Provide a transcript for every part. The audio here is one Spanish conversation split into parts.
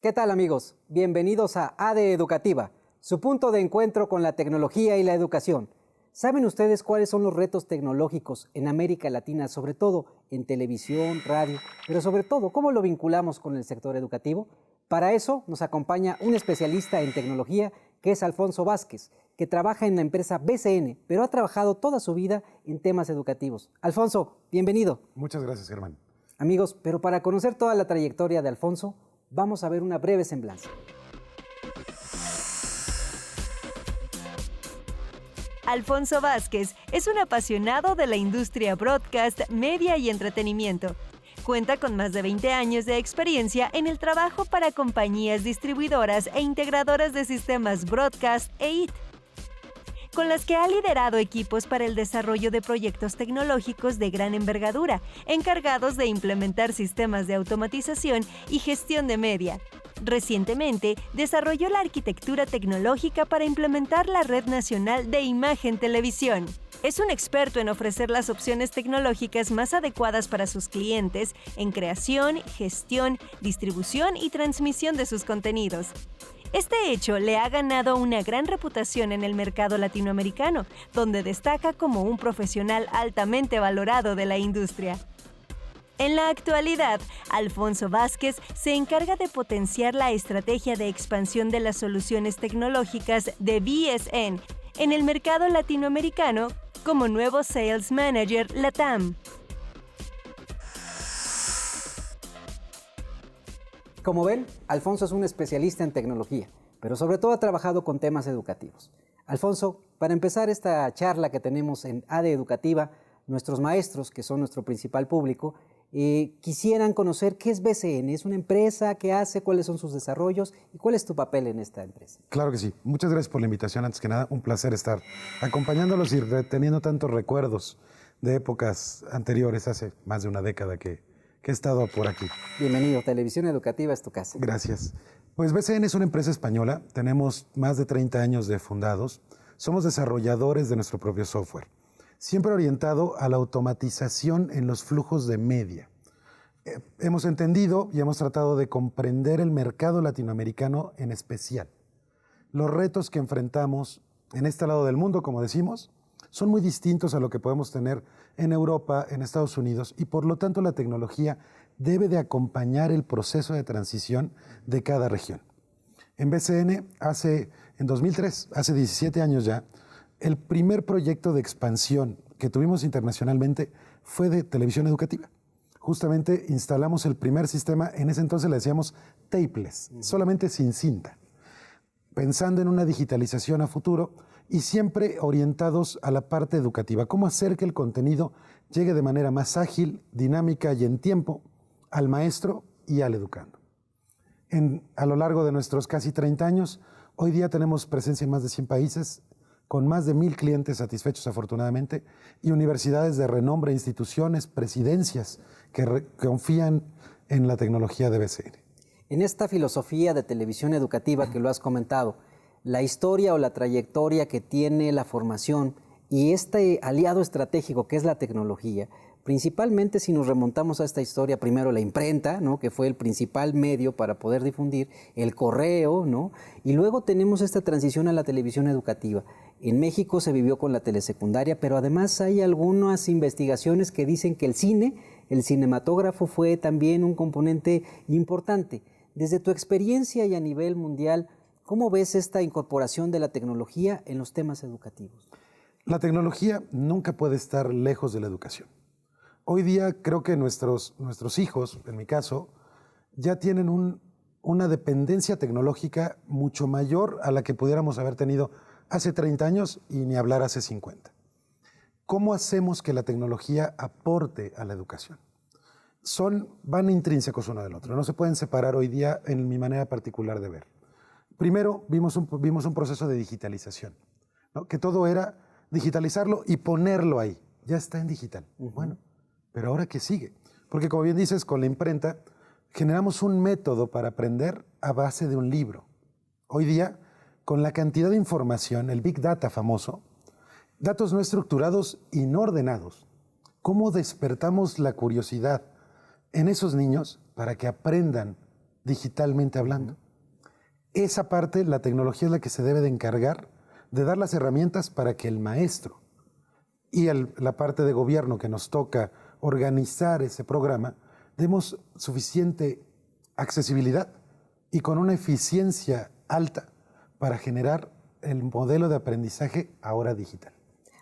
¿Qué tal, amigos? Bienvenidos a ADE Educativa, su punto de encuentro con la tecnología y la educación. ¿Saben ustedes cuáles son los retos tecnológicos en América Latina, sobre todo en televisión, radio, pero sobre todo cómo lo vinculamos con el sector educativo? Para eso nos acompaña un especialista en tecnología que es Alfonso Vázquez, que trabaja en la empresa BCN, pero ha trabajado toda su vida en temas educativos. Alfonso, bienvenido. Muchas gracias, Germán. Amigos, pero para conocer toda la trayectoria de Alfonso, vamos a ver una breve semblanza. Alfonso Vázquez es un apasionado de la industria broadcast, media y entretenimiento. Cuenta con más de 20 años de experiencia en el trabajo para compañías distribuidoras e integradoras de sistemas broadcast e IT, con las que ha liderado equipos para el desarrollo de proyectos tecnológicos de gran envergadura, encargados de implementar sistemas de automatización y gestión de media. Recientemente, desarrolló la arquitectura tecnológica para implementar la Red Nacional de Imagen Televisión. Es un experto en ofrecer las opciones tecnológicas más adecuadas para sus clientes en creación, gestión, distribución y transmisión de sus contenidos. Este hecho le ha ganado una gran reputación en el mercado latinoamericano, donde destaca como un profesional altamente valorado de la industria. En la actualidad, Alfonso Vázquez se encarga de potenciar la estrategia de expansión de las soluciones tecnológicas de BSN en el mercado latinoamericano como nuevo Sales Manager LATAM. Como ven, Alfonso es un especialista en tecnología, pero sobre todo ha trabajado con temas educativos. Alfonso, para empezar esta charla que tenemos en ADE Educativa, nuestros maestros, que son nuestro principal público, quisieran conocer qué es BCN. ¿Es una empresa? ¿Qué hace? ¿Cuáles son sus desarrollos? ¿Y cuál es tu papel en esta empresa? Claro que sí. Muchas gracias por la invitación. Antes que nada, un placer estar acompañándolos y reteniendo tantos recuerdos de épocas anteriores, hace más de una década que he estado por aquí. Bienvenido. Televisión Educativa es tu casa. Gracias. Pues BCN es una empresa española. Tenemos más de 30 años de fundados. Somos desarrolladores de nuestro propio software, siempre orientado a la automatización en los flujos de media. Hemos entendido y hemos tratado de comprender el mercado latinoamericano en especial. Los retos que enfrentamos en este lado del mundo, como decimos, son muy distintos a lo que podemos tener en Europa, en Estados Unidos, y por lo tanto la tecnología debe de acompañar el proceso de transición de cada región. En BCN, en 2003, hace 17 años ya, el primer proyecto de expansión que tuvimos internacionalmente fue de televisión educativa. Justamente instalamos el primer sistema, en ese entonces le decíamos tapeless, solamente sin cinta, pensando en una digitalización a futuro y siempre orientados a la parte educativa, cómo hacer que el contenido llegue de manera más ágil, dinámica y en tiempo al maestro y al educando. A lo largo de nuestros casi 30 años, hoy día tenemos presencia en más de 100 países, con más de 1,000 clientes satisfechos afortunadamente, y universidades de renombre, instituciones, presidencias que confían en la tecnología de BCN. En esta filosofía de televisión educativa que lo has comentado, la historia o la trayectoria que tiene la formación y este aliado estratégico que es la tecnología, principalmente si nos remontamos a esta historia, primero la imprenta, ¿no?, que fue el principal medio para poder difundir, el correo, ¿no?, y luego tenemos esta transición a la televisión educativa. En México se vivió con la telesecundaria, pero además hay algunas investigaciones que dicen que el cinematógrafo fue también un componente importante. Desde tu experiencia y a nivel mundial, ¿cómo ves esta incorporación de la tecnología en los temas educativos? La tecnología nunca puede estar lejos de la educación. Hoy día creo que nuestros hijos, en mi caso, ya tienen una dependencia tecnológica mucho mayor a la que pudiéramos haber tenido hace 30 años y ni hablar hace 50. ¿Cómo hacemos que la tecnología aporte a la educación? Van intrínsecos uno del otro, no se pueden separar hoy día en mi manera particular de ver. Primero vimos un proceso de digitalización, ¿no?, que todo era digitalizarlo y ponerlo ahí. ya está en digital. Bueno, pero ahora ¿qué sigue? Porque como bien dices, con la imprenta generamos un método para aprender a base de un libro. Hoy día, con la cantidad de información, el Big Data famoso, datos no estructurados y no ordenados, ¿cómo despertamos la curiosidad en esos niños para que aprendan digitalmente hablando? Esa parte, la tecnología es la que se debe de encargar de dar las herramientas para que el maestro y la parte de gobierno que nos toca organizar ese programa, demos suficiente accesibilidad y con una eficiencia alta para generar el modelo de aprendizaje ahora digital.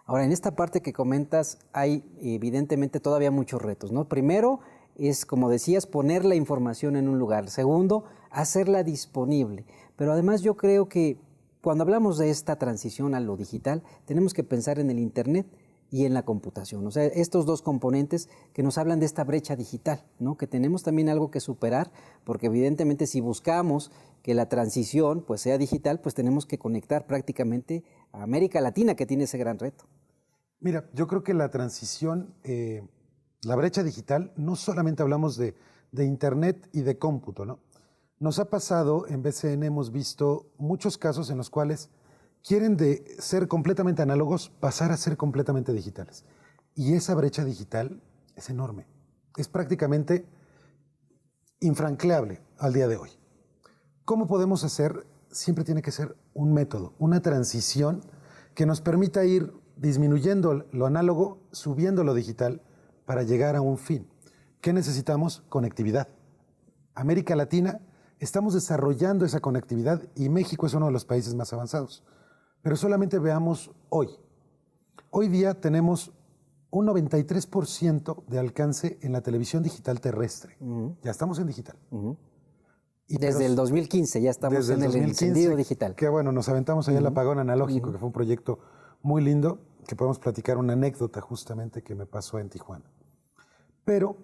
Ahora, en esta parte que comentas hay evidentemente todavía muchos retos, ¿no? Primero es, como decías, poner la información en un lugar. Segundo, hacerla disponible. Pero además yo creo que cuando hablamos de esta transición a lo digital, tenemos que pensar en el Internet y en la computación. O sea, estos dos componentes que nos hablan de esta brecha digital, ¿no? Que tenemos también algo que superar, porque evidentemente si buscamos que la transición pues sea digital, pues tenemos que conectar prácticamente a América Latina, que tiene ese gran reto. Mira, yo creo que la transición, la brecha digital, no solamente hablamos de Internet y de cómputo, ¿no? Nos ha pasado, en BCN hemos visto muchos casos en los cuales quieren de ser completamente análogos pasar a ser completamente digitales. Y esa brecha digital es enorme. Es prácticamente infranqueable al día de hoy. ¿Cómo podemos hacer? Siempre tiene que ser un método, una transición que nos permita ir disminuyendo lo análogo, subiendo lo digital para llegar a un fin. ¿Qué necesitamos? Conectividad. América Latina, estamos desarrollando esa conectividad y México es uno de los países más avanzados. Pero solamente veamos hoy. Hoy día tenemos un 93% de alcance en la televisión digital terrestre. Ya estamos en digital. Y desde el 2015 ya estamos en el encendido digital. Que bueno, nos aventamos allá el apagón analógico, que fue un proyecto muy lindo, que podemos platicar una anécdota justamente que me pasó en Tijuana. Pero,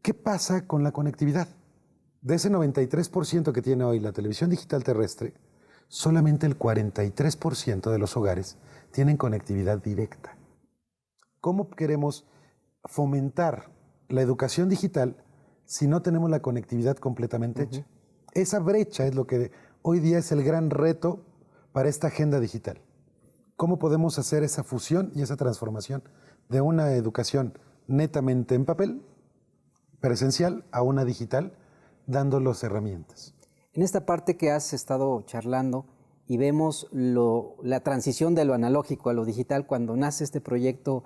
¿qué pasa con la conectividad? De ese 93% que tiene hoy la televisión digital terrestre, solamente el 43% de los hogares tienen conectividad directa. ¿Cómo queremos fomentar la educación digital si no tenemos la conectividad completamente hecha? Esa brecha es lo que hoy día es el gran reto para esta agenda digital. ¿Cómo podemos hacer esa fusión y esa transformación de una educación netamente en papel, presencial, a una digital, dando las herramientas? En esta parte que has estado charlando y vemos la transición de lo analógico a lo digital, cuando nace este proyecto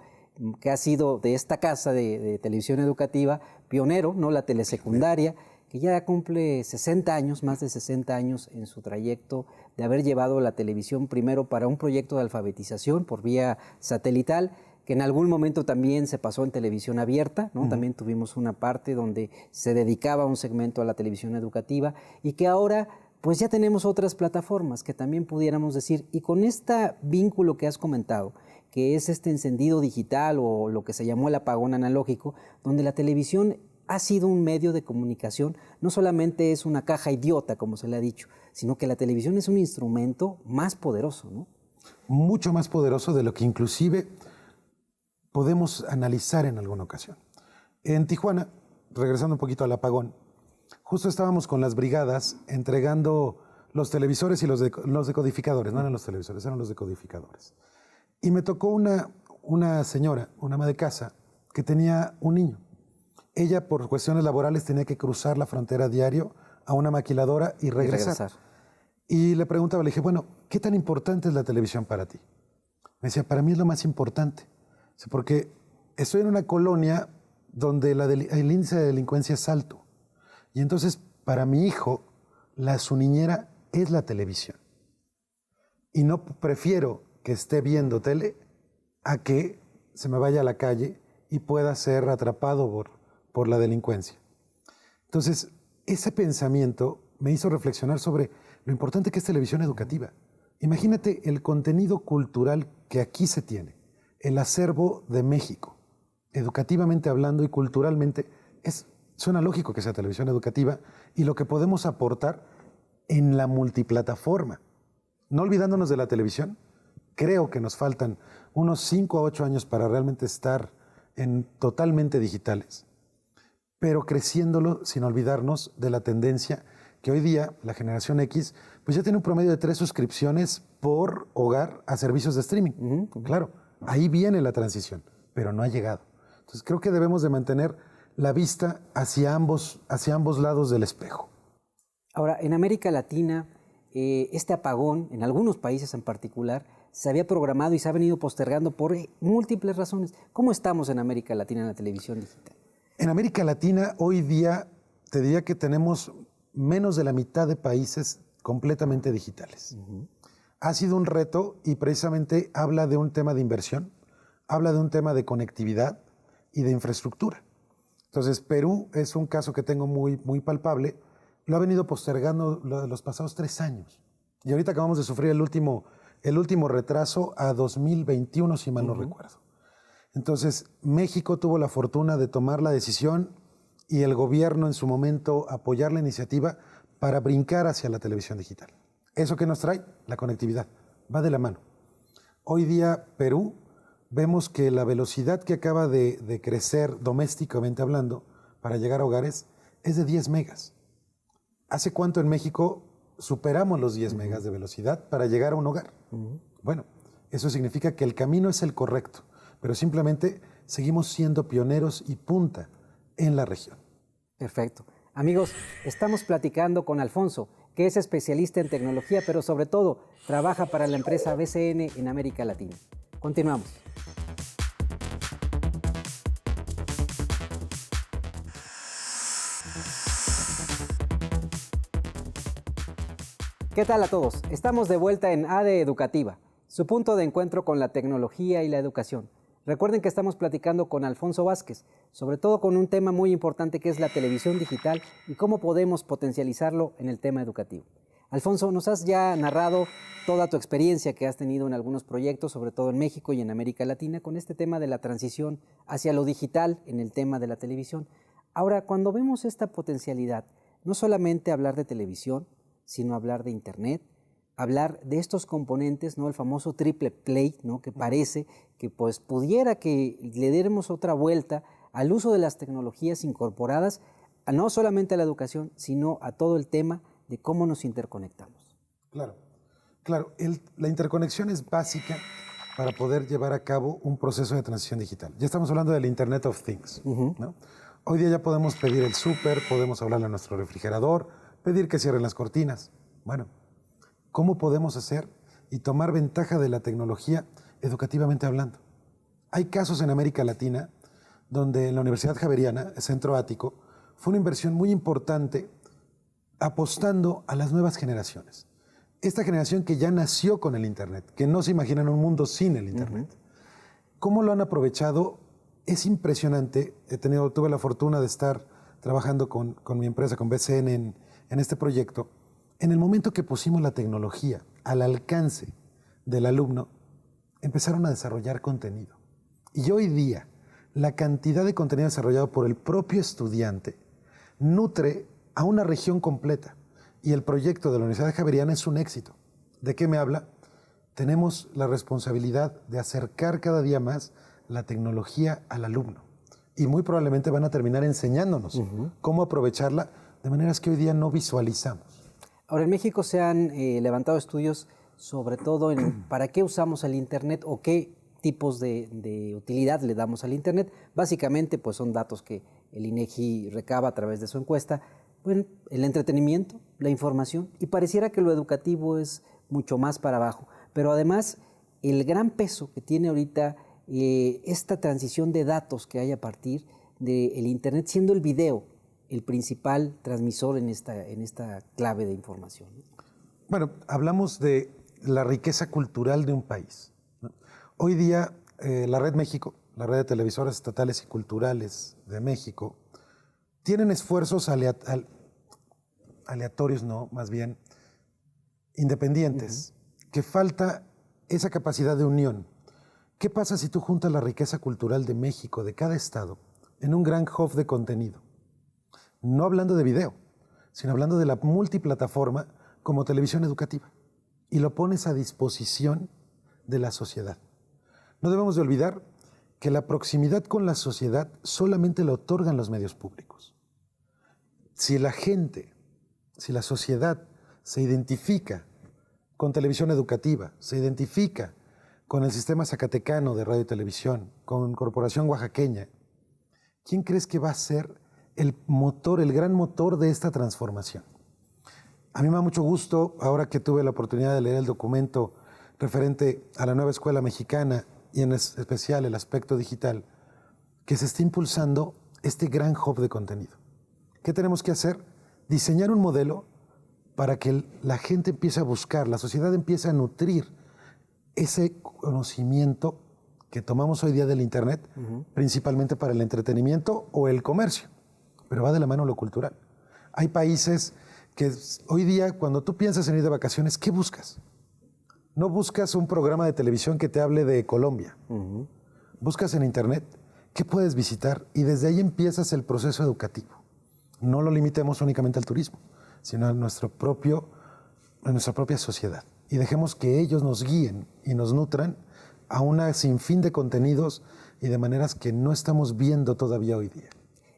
que ha sido de esta casa de televisión educativa, pionero, ¿no? La telesecundaria, que ya cumple 60 años, más de 60 años en su trayecto de haber llevado la televisión primero para un proyecto de alfabetización por vía satelital, que en algún momento también se pasó en televisión abierta, ¿no? También tuvimos una parte donde se dedicaba un segmento a la televisión educativa y que ahora pues ya tenemos otras plataformas que también pudiéramos decir, y con este vínculo que has comentado, que es este encendido digital o lo que se llamó el apagón analógico, donde la televisión ha sido un medio de comunicación, no solamente es una caja idiota, como se le ha dicho, sino que la televisión es un instrumento más poderoso, ¿no? Mucho más poderoso de lo que inclusive podemos analizar en alguna ocasión. En Tijuana, regresando un poquito al apagón, justo estábamos con las brigadas entregando los televisores y los decodificadores. No eran los televisores, eran los decodificadores. Y me tocó una señora, una ama de casa, que tenía un niño. Ella, por cuestiones laborales, tenía que cruzar la frontera diario a una maquiladora y regresar. Y le preguntaba, le dije, bueno, ¿qué tan importante es la televisión para ti? Me decía, para mí es lo más importante. Porque estoy en una colonia donde el índice de delincuencia es alto. Y entonces, para mi hijo, su niñera es la televisión. Y no prefiero que esté viendo tele a que se me vaya a la calle y pueda ser atrapado por la delincuencia. Entonces, ese pensamiento me hizo reflexionar sobre lo importante que es televisión educativa. Imagínate el contenido cultural que aquí se tiene, el acervo de México, educativamente hablando y culturalmente, suena lógico que sea televisión educativa y lo que podemos aportar en la multiplataforma, no olvidándonos de la televisión, Creo que nos faltan unos 5 a 8 años para realmente estar totalmente digitales, pero creciéndolo sin olvidarnos de la tendencia que hoy día la generación X pues ya tiene un promedio de 3 suscripciones por hogar a servicios de streaming. Claro, ahí viene la transición, pero no ha llegado. Entonces creo que debemos de mantener la vista hacia ambos lados del espejo. Ahora, en América Latina, este apagón, en algunos países en particular, se había programado y se ha venido postergando por múltiples razones. ¿Cómo estamos en América Latina en la televisión digital? En América Latina, hoy día, te diría que tenemos menos de la mitad de países completamente digitales. Ha sido un reto y precisamente habla de un tema de inversión, habla de un tema de conectividad y de infraestructura. Entonces, Perú es un caso que tengo muy, muy palpable. Lo ha venido postergando los pasados 3 años. Y ahorita acabamos de sufrir el último retraso a 2021, si mal no recuerdo. Entonces, México tuvo la fortuna de tomar la decisión y el gobierno en su momento apoyar la iniciativa para brincar hacia la televisión digital. ¿Eso qué nos trae? La conectividad. Va de la mano. Hoy día, Perú, vemos que la velocidad que acaba de crecer domésticamente hablando para llegar a hogares es de 10 megas. ¿Hace cuánto en México superamos los 10 megas de velocidad para llegar a un hogar? Bueno, eso significa que el camino es el correcto, pero simplemente seguimos siendo pioneros y punta en la región. Perfecto. Amigos, estamos platicando con Alfonso, que es especialista en tecnología, pero sobre todo trabaja para la empresa BCN en América Latina. Continuamos. ¿Qué tal a todos? Estamos de vuelta en ADE Educativa, su punto de encuentro con la tecnología y la educación. Recuerden que estamos platicando con Alfonso Vázquez, sobre todo con un tema muy importante que es la televisión digital y cómo podemos potencializarlo en el tema educativo. Alfonso, nos has ya narrado toda tu experiencia que has tenido en algunos proyectos, sobre todo en México y en América Latina, con este tema de la transición hacia lo digital en el tema de la televisión. Ahora, cuando vemos esta potencialidad, no solamente hablar de televisión, sino hablar de Internet, hablar de estos componentes, ¿no? El famoso triple play, ¿no? Que parece que pues pudiera que le diéramos otra vuelta al uso de las tecnologías incorporadas, no solamente a la educación, sino a todo el tema de cómo nos interconectamos. Claro. La interconexión es básica para poder llevar a cabo un proceso de transición digital. Ya estamos hablando del Internet of Things, ¿no? Hoy día ya podemos pedir el súper, podemos hablarle a nuestro refrigerador, pedir que cierren las cortinas. Bueno, ¿cómo podemos hacer y tomar ventaja de la tecnología educativamente hablando? Hay casos en América Latina donde en la Universidad Javeriana, el Centro Ático, fue una inversión muy importante apostando a las nuevas generaciones. Esta generación que ya nació con el Internet, que no se imaginan un mundo sin el Internet. ¿Cómo lo han aprovechado? Es impresionante. Tuve la fortuna de estar trabajando con mi empresa, con BCN, en este proyecto. En el momento que pusimos la tecnología al alcance del alumno, empezaron a desarrollar contenido. Y hoy día, la cantidad de contenido desarrollado por el propio estudiante nutre a una región completa. Y el proyecto de la Universidad Javeriana es un éxito. ¿De qué me habla? Tenemos la responsabilidad de acercar cada día más la tecnología al alumno. Y muy probablemente van a terminar enseñándonos cómo aprovecharla de maneras que hoy día no visualizamos. Ahora, en México se han levantado estudios sobre todo en para qué usamos el Internet o qué tipos de utilidad le damos al Internet. Básicamente, pues son datos que el INEGI recaba a través de su encuesta. Bueno, el entretenimiento, la información, y pareciera que lo educativo es mucho más para abajo. Pero además, el gran peso que tiene ahorita esta transición de datos que hay a partir del Internet, siendo el video el principal transmisor en esta clave de información. Bueno, hablamos de la riqueza cultural de un país, ¿no? Hoy día, la Red México, la red de televisoras estatales y culturales de México, tienen esfuerzos aleatorios, no, más bien independientes, que falta esa capacidad de unión. ¿Qué pasa si tú juntas la riqueza cultural de México, de cada estado, en un gran hub de contenido? No hablando de video, sino hablando de la multiplataforma como televisión educativa. Y lo pones a disposición de la sociedad. No debemos de olvidar que la proximidad con la sociedad solamente la otorgan los medios públicos. Si la gente, si la sociedad se identifica con televisión educativa, se identifica con el sistema zacatecano de radio y televisión, con Corporación Oaxaqueña, ¿quién crees que va a ser el motor, el gran motor de esta transformación? A mí me da mucho gusto, ahora que tuve la oportunidad de leer el documento referente a la nueva escuela mexicana y en especial el aspecto digital, que se está impulsando este gran hub de contenido. ¿Qué tenemos que hacer? Diseñar un modelo para que la gente empiece a buscar, la sociedad empiece a nutrir ese conocimiento que tomamos hoy día del Internet, principalmente para el entretenimiento o el comercio, pero va de la mano lo cultural. Hay países que hoy día, cuando tú piensas en ir de vacaciones, ¿qué buscas? No buscas un programa de televisión que te hable de Colombia. Buscas en Internet qué puedes visitar y desde ahí empiezas el proceso educativo. No lo limitemos únicamente al turismo, sino a nuestra propia sociedad. Y dejemos que ellos nos guíen y nos nutran a una sinfín de contenidos y de maneras que no estamos viendo todavía hoy día.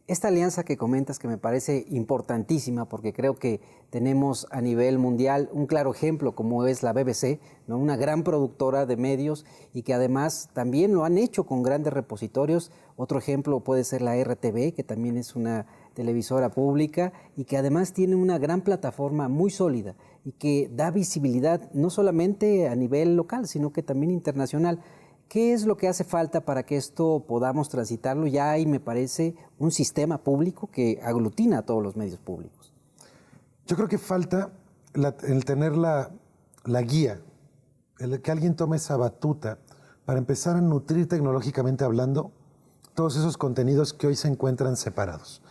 Esta alianza que comentas, que me parece importantísima, porque creo que tenemos a nivel mundial un claro ejemplo como es la BBC, ¿no? Una gran productora de medios y que además también lo han hecho con grandes repositorios. Otro ejemplo puede ser la RTV, que también es una televisora pública y que además tiene una gran plataforma muy sólida y que da visibilidad no solamente a nivel local, sino que también internacional. ¿Qué es lo que hace falta para que esto podamos transitarlo? Ya hay, me parece, un sistema público que aglutina a todos los medios públicos. Yo creo que falta el tener la guía, el que alguien tome esa batuta para empezar a nutrir tecnológicamente hablando todos esos contenidos que hoy se encuentran separados.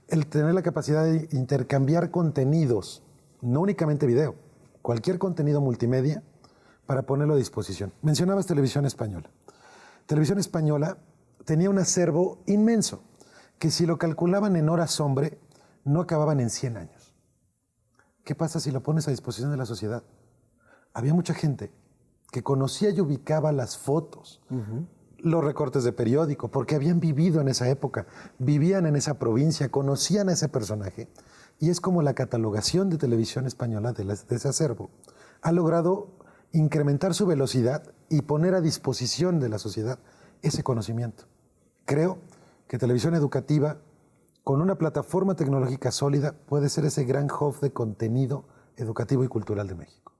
El tener la capacidad de intercambiar contenidos, no únicamente video, cualquier contenido multimedia, para ponerlo a disposición. Mencionabas Televisión Española. Televisión Española tenía un acervo inmenso, que si lo calculaban en horas hombre, no acababan en 100 años. ¿Qué pasa si lo pones a disposición de la sociedad? Había mucha gente que conocía y ubicaba las fotos, los recortes de periódico, porque habían vivido en esa época, vivían en esa provincia, conocían a ese personaje, y es como la catalogación de Televisión Española de ese acervo ha logrado incrementar su velocidad y poner a disposición de la sociedad ese conocimiento. Creo que Televisión Educativa, con una plataforma tecnológica sólida, puede ser ese gran hub de contenido educativo y cultural de México.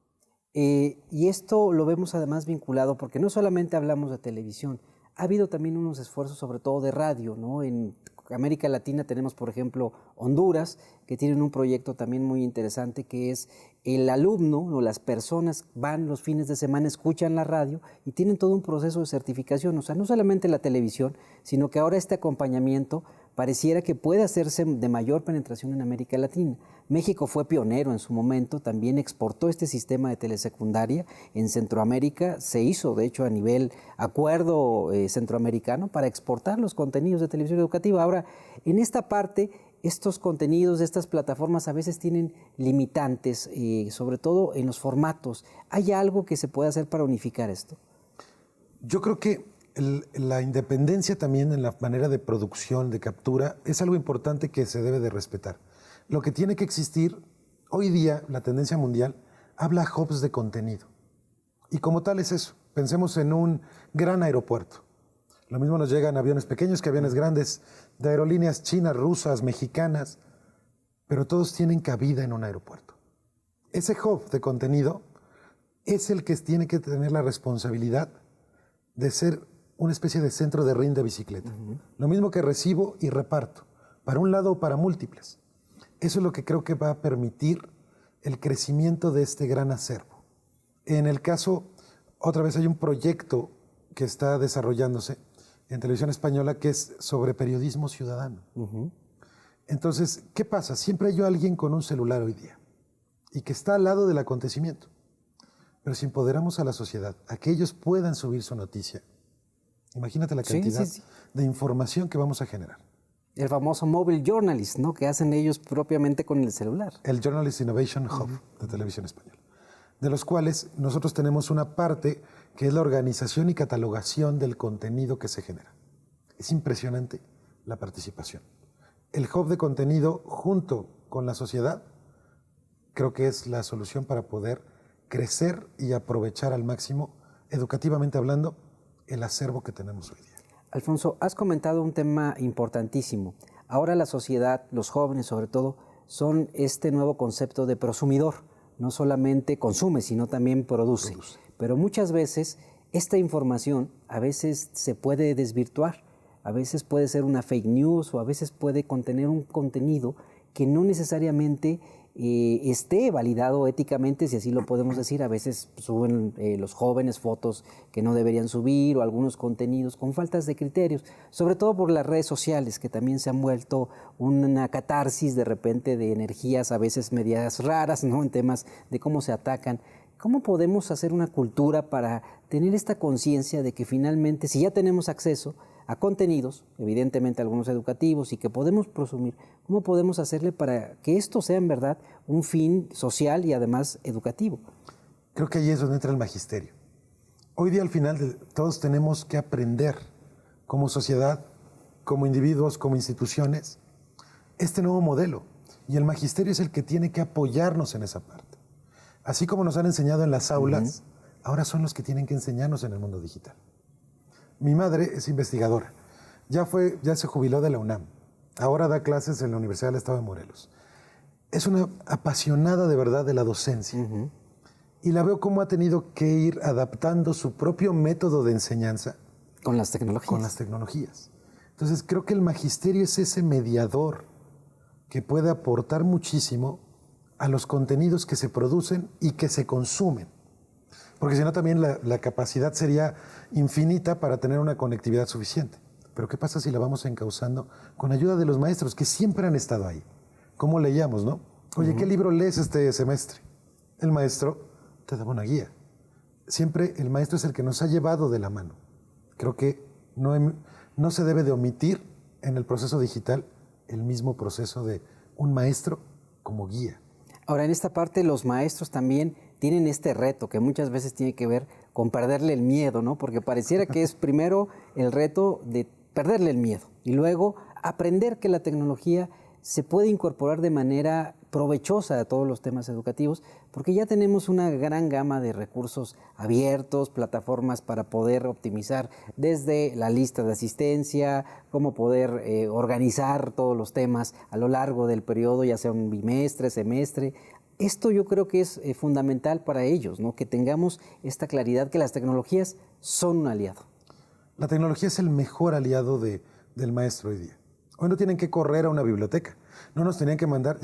Y esto lo vemos además vinculado, porque no solamente hablamos de televisión, ha habido también unos esfuerzos sobre todo de radio, ¿no? En América Latina tenemos, por ejemplo, Honduras, que tienen un proyecto también muy interesante, que es el alumno o las personas van los fines de semana, escuchan la radio y tienen todo un proceso de certificación. O sea, no solamente la televisión, sino que ahora este acompañamiento pareciera que puede hacerse de mayor penetración en América Latina. México fue pionero en su momento, también exportó este sistema de telesecundaria en Centroamérica, se hizo de hecho a nivel acuerdo centroamericano para exportar los contenidos de televisión educativa. Ahora, en esta parte, estos contenidos de estas plataformas a veces tienen limitantes, sobre todo en los formatos. ¿Hay algo que se puede hacer para unificar esto? Yo creo que la independencia también en la manera de producción, de captura, es algo importante que se debe de respetar. Lo que tiene que existir, hoy día, la tendencia mundial, habla hubs de contenido. Y como tal es eso. Pensemos en un gran aeropuerto. Lo mismo nos llegan aviones pequeños que aviones grandes, de aerolíneas chinas, rusas, mexicanas, pero todos tienen cabida en un aeropuerto. Ese hub de contenido es el que tiene que tener la responsabilidad de ser una especie de centro de ring de bicicleta. Lo mismo que recibo y reparto, para un lado o para múltiples. Eso es lo que creo que va a permitir el crecimiento de este gran acervo. En el caso, otra vez hay un proyecto que está desarrollándose en Televisión Española que es sobre periodismo ciudadano. Entonces, ¿qué pasa? Siempre hay alguien con un celular hoy día y que está al lado del acontecimiento. Pero si empoderamos a la sociedad, a que ellos puedan subir su noticia, imagínate la cantidad de información que vamos a generar. El famoso mobile journalist, ¿no? Que hacen ellos propiamente con el celular. El Journalist Innovation Hub de Televisión Española. de los cuales nosotros tenemos una parte que es la organización y catalogación del contenido que se genera. Es impresionante la participación. El hub de contenido junto con la sociedad creo que es la solución para poder crecer y aprovechar al máximo, educativamente hablando, el acervo que tenemos hoy día. Alfonso, has comentado un tema importantísimo. Ahora la sociedad, los jóvenes sobre todo, son este nuevo concepto de prosumidor. No solamente consume, sino también produce. Pero muchas veces esta información a veces se puede desvirtuar, a veces puede ser una fake news o a veces puede contener un contenido que no necesariamente esté validado éticamente, si así lo podemos decir. A veces suben los jóvenes fotos que no deberían subir o algunos contenidos con faltas de criterios, sobre todo por las redes sociales, que también se han vuelto una catarsis de repente de energías a veces medias raras, ¿no? En temas de cómo se atacan. ¿Cómo podemos hacer una cultura para tener esta conciencia de que finalmente, si ya tenemos acceso a contenidos, evidentemente algunos educativos, y que podemos presumir, cómo podemos hacerle para que esto sea en verdad un fin social y además educativo? Creo que ahí es donde entra el magisterio. Hoy día al final todos tenemos que aprender como sociedad, como individuos, como instituciones, este nuevo modelo. Y el magisterio es el que tiene que apoyarnos en esa parte. Así como nos han enseñado en las aulas, ahora son los que tienen que enseñarnos en el mundo digital. Mi madre es investigadora, ya se jubiló de la UNAM, ahora da clases en la Universidad del Estado de Morelos. Es una apasionada de verdad de la docencia y la veo cómo ha tenido que ir adaptando su propio método de enseñanza con las tecnologías. Con las tecnologías. Entonces creo que el magisterio es ese mediador que puede aportar muchísimo a los contenidos que se producen y que se consumen. Porque si no también la capacidad sería infinita para tener una conectividad suficiente. Pero ¿qué pasa si la vamos encauzando con ayuda de los maestros que siempre han estado ahí? ¿Cómo leíamos, no? Oye, ¿qué libro lees este semestre? El maestro te daba una guía. Siempre el maestro es el que nos ha llevado de la mano. Creo que no se debe de omitir en el proceso digital el mismo proceso de un maestro como guía. Ahora, en esta parte los maestros también tienen este reto que muchas veces tiene que ver con perderle el miedo, ¿no? Porque pareciera que es primero el reto de perderle el miedo y luego aprender que la tecnología se puede incorporar de manera provechosa a todos los temas educativos, porque ya tenemos una gran gama de recursos abiertos, plataformas para poder optimizar desde la lista de asistencia, cómo poder organizar todos los temas a lo largo del periodo, ya sea un bimestre, semestre. Esto yo creo que es fundamental para ellos, ¿no? Que tengamos esta claridad que las tecnologías son un aliado. La tecnología es el mejor aliado del maestro hoy día. Hoy no tienen que correr a una biblioteca, ya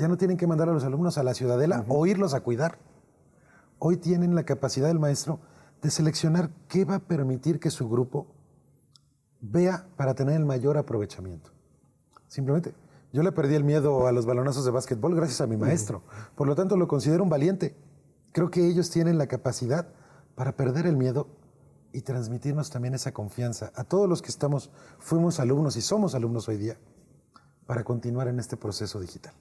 no tienen que mandar a los alumnos a la ciudadela o irlos a cuidar. Hoy tienen la capacidad del maestro de seleccionar qué va a permitir que su grupo vea para tener el mayor aprovechamiento. Simplemente, yo le perdí el miedo a los balonazos de básquetbol gracias a mi maestro. Por lo tanto, lo considero un valiente. Creo que ellos tienen la capacidad para perder el miedo y transmitirnos también esa confianza a todos los que fuimos alumnos y somos alumnos hoy día, para continuar en este proceso digital.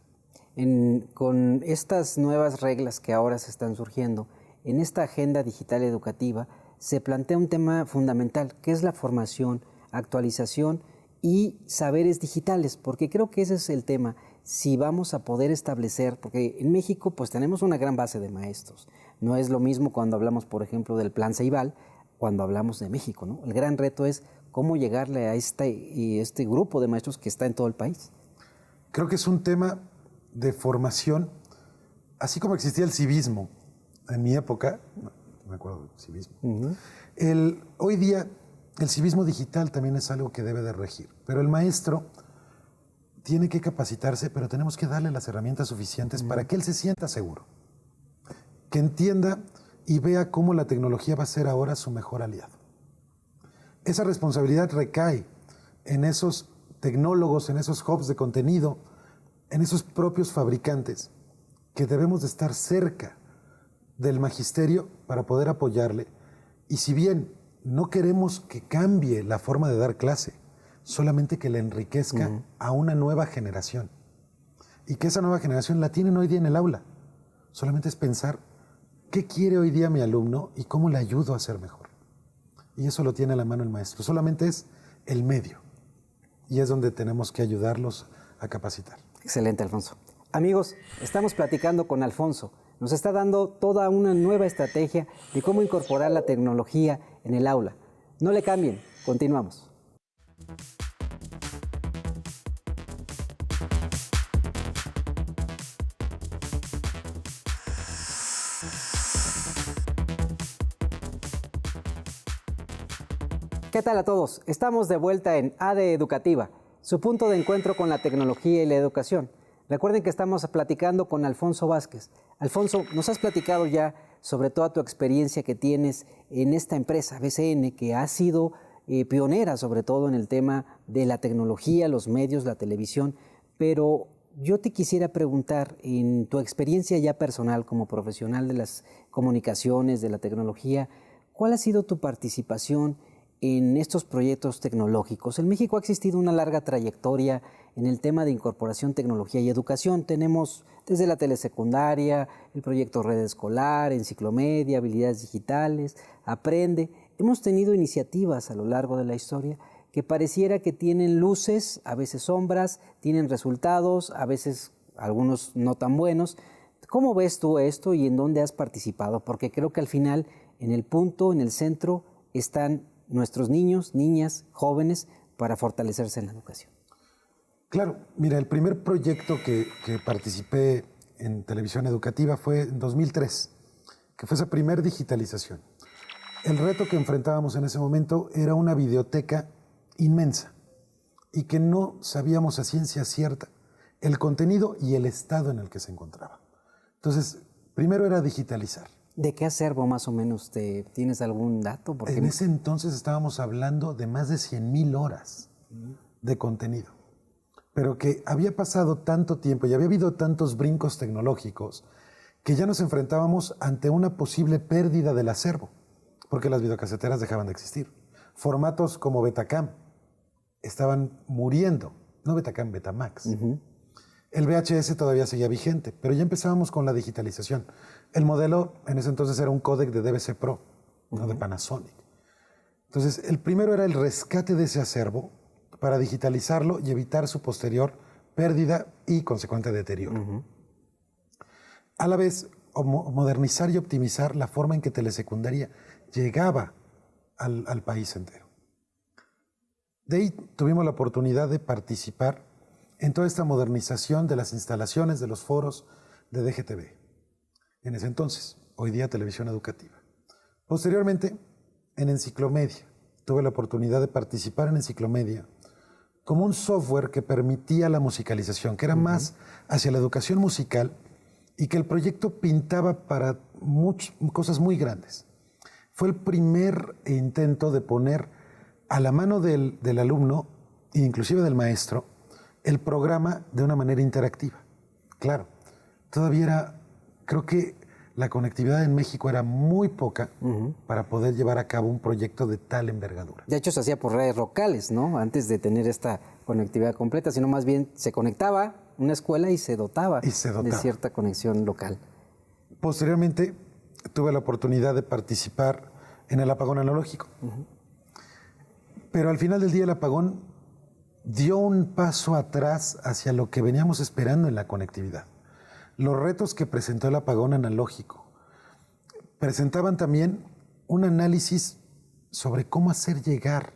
Con estas nuevas reglas que ahora se están surgiendo, en esta agenda digital educativa se plantea un tema fundamental, que es la formación, actualización y saberes digitales, porque creo que ese es el tema. Si vamos a poder establecer, porque en México pues tenemos una gran base de maestros, no es lo mismo cuando hablamos, por ejemplo, del Plan Ceibal, cuando hablamos de México, ¿no? El gran reto es cómo llegarle a este grupo de maestros que está en todo el país. Creo que es un tema de formación, así como existía el civismo en mi época, no me acuerdo del civismo, hoy día el civismo digital también es algo que debe de regir, pero el maestro tiene que capacitarse, pero tenemos que darle las herramientas suficientes para que él se sienta seguro, que entienda y vea cómo la tecnología va a ser ahora su mejor aliado. Esa responsabilidad recae en esos tecnólogos, en esos hubs de contenido, en esos propios fabricantes, que debemos de estar cerca del magisterio para poder apoyarle. Y si bien no queremos que cambie la forma de dar clase, solamente que le enriquezca a una nueva generación. Y que esa nueva generación la tienen hoy día en el aula. Solamente es pensar ¿qué quiere hoy día mi alumno y cómo le ayudo a ser mejor? Y eso lo tiene a la mano el maestro. Solamente es el medio. Y es donde tenemos que ayudarlos a capacitar. Excelente, Alfonso. Amigos, estamos platicando con Alfonso. Nos está dando toda una nueva estrategia de cómo incorporar la tecnología en el aula. No le cambien, continuamos. ¿Qué tal a todos? Estamos de vuelta en ADE Educativa, su punto de encuentro con la tecnología y la educación. Recuerden que estamos platicando con Alfonso Vázquez. Alfonso, nos has platicado ya sobre toda tu experiencia que tienes en esta empresa, BCN, que ha sido pionera sobre todo en el tema de la tecnología, los medios, la televisión, pero yo te quisiera preguntar, en tu experiencia ya personal como profesional de las comunicaciones, de la tecnología, ¿cuál ha sido tu participación en estos proyectos tecnológicos? En México ha existido una larga trayectoria en el tema de incorporación, tecnología y educación. Tenemos desde la telesecundaria, el proyecto Red Escolar, Enciclomedia, Habilidades Digitales, Aprende. Hemos tenido iniciativas a lo largo de la historia que pareciera que tienen luces, a veces sombras, tienen resultados, a veces algunos no tan buenos. ¿Cómo ves tú esto y en dónde has participado? Porque creo que al final, en el punto, en el centro, están nuestros niños, niñas, jóvenes, para fortalecerse en la educación. Claro, mira, el primer proyecto que participé en televisión educativa fue en 2003, que fue esa primer digitalización. El reto que enfrentábamos en ese momento era una videoteca inmensa y que no sabíamos a ciencia cierta el contenido y el estado en el que se encontraba. Entonces, primero era digitalizar. ¿De qué acervo más o menos tienes algún dato? Porque en ese entonces estábamos hablando de más de 100,000 horas de contenido, pero que había pasado tanto tiempo y había habido tantos brincos tecnológicos que ya nos enfrentábamos ante una posible pérdida del acervo, porque las videocaseteras dejaban de existir. Formatos como Betacam estaban muriendo, no Betacam, Betamax. El VHS todavía seguía vigente, pero ya empezábamos con la digitalización. El modelo en ese entonces era un códec de DVC Pro, no de Panasonic. Entonces, el primero era el rescate de ese acervo para digitalizarlo y evitar su posterior pérdida y consecuente deterioro. A la vez, modernizar y optimizar la forma en que telesecundaria llegaba al país entero. De ahí tuvimos la oportunidad de participar en toda esta modernización de las instalaciones, de los foros de DGTV. En ese entonces, hoy día Televisión Educativa. Posteriormente, en Enciclomedia, tuve la oportunidad de participar en Enciclomedia como un software que permitía la musicalización, que era más hacia la educación musical y que el proyecto pintaba para cosas muy grandes. Fue el primer intento de poner a la mano del alumno, e inclusive del maestro, el programa de una manera interactiva. Claro, todavía era, creo que la conectividad en México era muy poca para poder llevar a cabo un proyecto de tal envergadura. De hecho, se hacía por redes locales, ¿no? Antes de tener esta conectividad completa, sino más bien se conectaba una escuela y se dotaba de cierta conexión local. Posteriormente, tuve la oportunidad de participar en el apagón analógico. Pero al final del día el apagón dio un paso atrás hacia lo que veníamos esperando en la conectividad. Los retos que presentó el apagón analógico presentaban también un análisis sobre cómo hacer llegar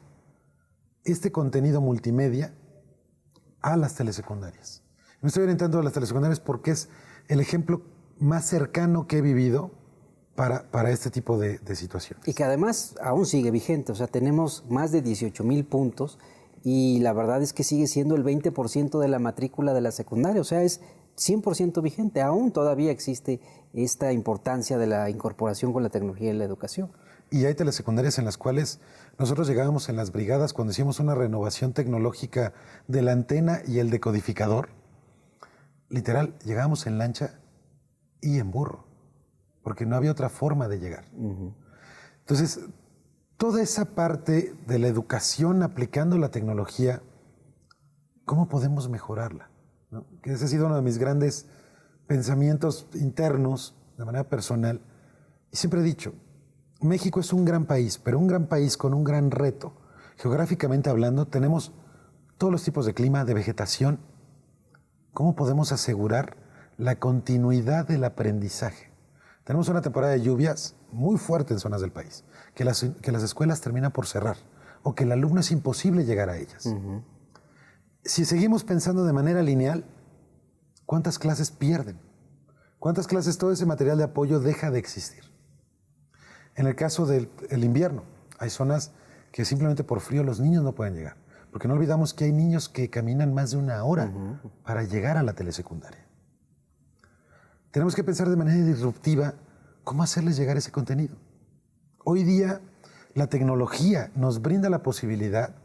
este contenido multimedia a las telesecundarias. Me estoy orientando a las telesecundarias porque es el ejemplo más cercano que he vivido para este tipo de situaciones. Y que además aún sigue vigente, o sea, tenemos más de 18,000 puntos y la verdad es que sigue siendo el 20% de la matrícula de la secundaria, o sea, es 100% vigente. Aún todavía existe esta importancia de la incorporación con la tecnología en la educación. Y hay telesecundarias en las cuales nosotros llegábamos en las brigadas cuando hicimos una renovación tecnológica de la antena y el decodificador. Literal, llegábamos en lancha y en burro, porque no había otra forma de llegar. Entonces, toda esa parte de la educación aplicando la tecnología, ¿cómo podemos mejorarla? ¿No? Que ese ha sido uno de mis grandes pensamientos internos, de manera personal, Y siempre he dicho, México es un gran país, pero un gran país con un gran reto. Geográficamente hablando, tenemos todos los tipos de clima, de vegetación. ¿Cómo podemos asegurar la continuidad del aprendizaje? Tenemos una temporada de lluvias muy fuerte en zonas del país, que las escuelas terminan por cerrar o que el alumno es imposible llegar a ellas. Si seguimos pensando de manera lineal, ¿cuántas clases pierden? ¿Cuántas clases todo ese material de apoyo deja de existir? En el caso del invierno, hay zonas que simplemente por frío los niños no pueden llegar. Porque no olvidamos que hay niños que caminan más de una hora para llegar a la telesecundaria. Tenemos que pensar de manera disruptiva cómo hacerles llegar ese contenido. Hoy día la tecnología nos brinda la posibilidad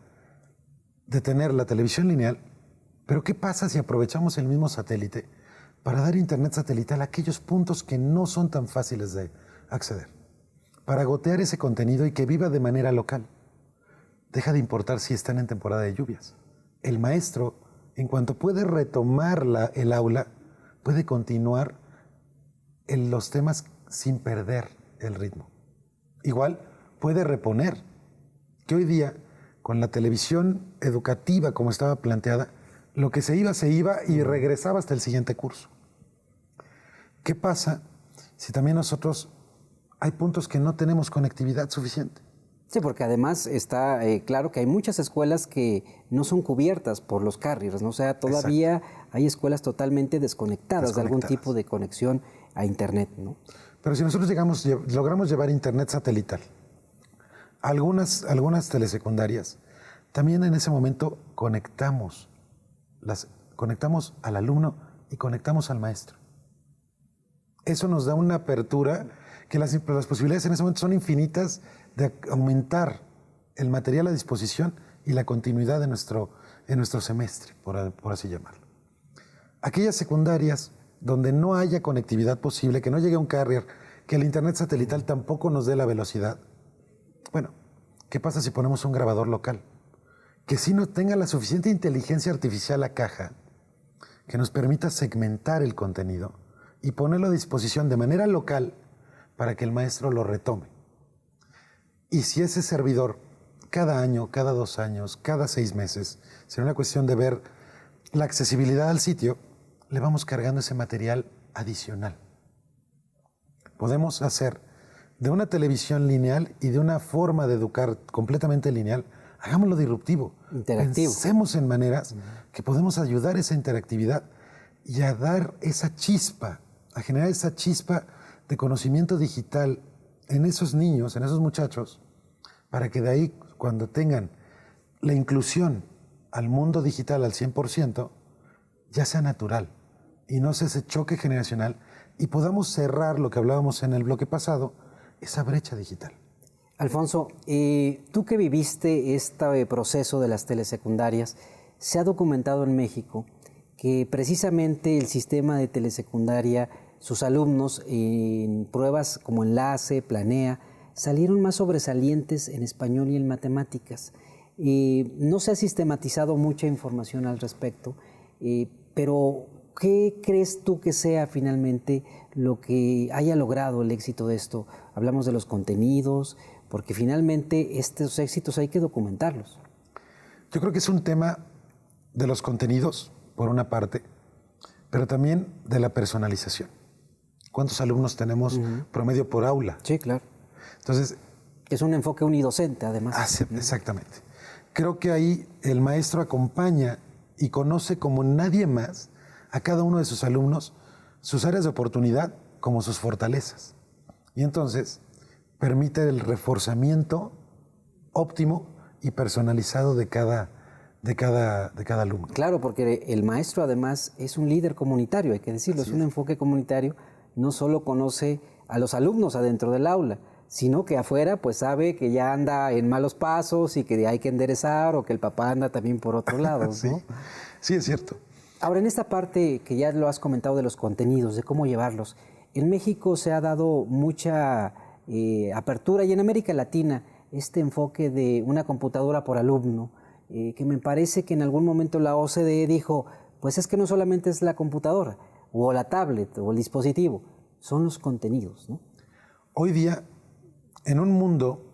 de tener la televisión lineal, pero ¿qué pasa si aprovechamos el mismo satélite para dar internet satelital a aquellos puntos que no son tan fáciles de acceder? Para gotear ese contenido y que viva de manera local. Deja de importar si están en temporada de lluvias. El maestro, en cuanto puede retomar el aula, puede continuar en los temas sin perder el ritmo. Igual puede reponer, que hoy día, con la televisión educativa como estaba planteada, lo que se iba y regresaba hasta el siguiente curso. ¿Qué pasa si también nosotros hay puntos que no tenemos conectividad suficiente? Sí, porque además está claro que hay muchas escuelas que no son cubiertas por los carriers, ¿no? O sea, todavía hay escuelas totalmente desconectadas de algún tipo de conexión a Internet, ¿no? Pero si nosotros logramos llevar Internet satelital a algunas telesecundarias, también en ese momento conectamos al alumno y conectamos al maestro. Eso nos da una apertura que las posibilidades en ese momento son infinitas de aumentar el material a disposición y la continuidad en nuestro semestre, por así llamarlo. Aquellas secundarias donde no haya conectividad posible, que no llegue un carrier, que el internet satelital tampoco nos dé la velocidad. Bueno, ¿qué pasa si ponemos un grabador local? Que sí no tenga la suficiente inteligencia artificial a caja, que nos permita segmentar el contenido y ponerlo a disposición de manera local para que el maestro lo retome. Y si ese servidor, cada año, cada 2 años, cada 6 meses, será una cuestión de ver la accesibilidad al sitio, le vamos cargando ese material adicional. Podemos hacer de una televisión lineal y de una forma de educar completamente lineal, hagámoslo disruptivo. Interactivo. Pensemos en maneras que podemos ayudar a esa interactividad y a dar esa chispa, a generar esa chispa de conocimiento digital en esos niños, en esos muchachos, para que de ahí, cuando tengan la inclusión al mundo digital al 100%, ya sea natural y no sea ese choque generacional y podamos cerrar lo que hablábamos en el bloque pasado, esa brecha digital. Alfonso, tú que viviste este proceso de las telesecundarias, se ha documentado en México que precisamente el sistema de telesecundaria, sus alumnos en pruebas como Enlace, Planea, salieron más sobresalientes en español y en matemáticas. No se ha sistematizado mucha información al respecto, pero ¿qué crees tú que sea finalmente lo que haya logrado el éxito de esto? Hablamos de los contenidos, porque finalmente estos éxitos hay que documentarlos. Yo creo que es un tema de los contenidos, por una parte, pero también de la personalización. ¿Cuántos alumnos tenemos promedio por aula? Sí, claro. Entonces, es un enfoque unidocente, además. Exactamente. Creo que ahí el maestro acompaña y conoce como nadie más a cada uno de sus alumnos, sus áreas de oportunidad como sus fortalezas. Y entonces permite el reforzamiento óptimo y personalizado de cada alumno. Claro, porque el maestro además es un líder comunitario, hay que decirlo, es un enfoque comunitario, no solo conoce a los alumnos adentro del aula, sino que afuera pues sabe que ya anda en malos pasos y que hay que enderezar o que el papá anda también por otro lado, ¿no? Sí, es cierto. Ahora, en esta parte que ya lo has comentado de los contenidos, de cómo llevarlos, en México se ha dado mucha apertura y en América Latina este enfoque de una computadora por alumno, que me parece que en algún momento la OCDE dijo, pues es que no solamente es la computadora o la tablet o el dispositivo, son los contenidos, ¿no? Hoy día, en un mundo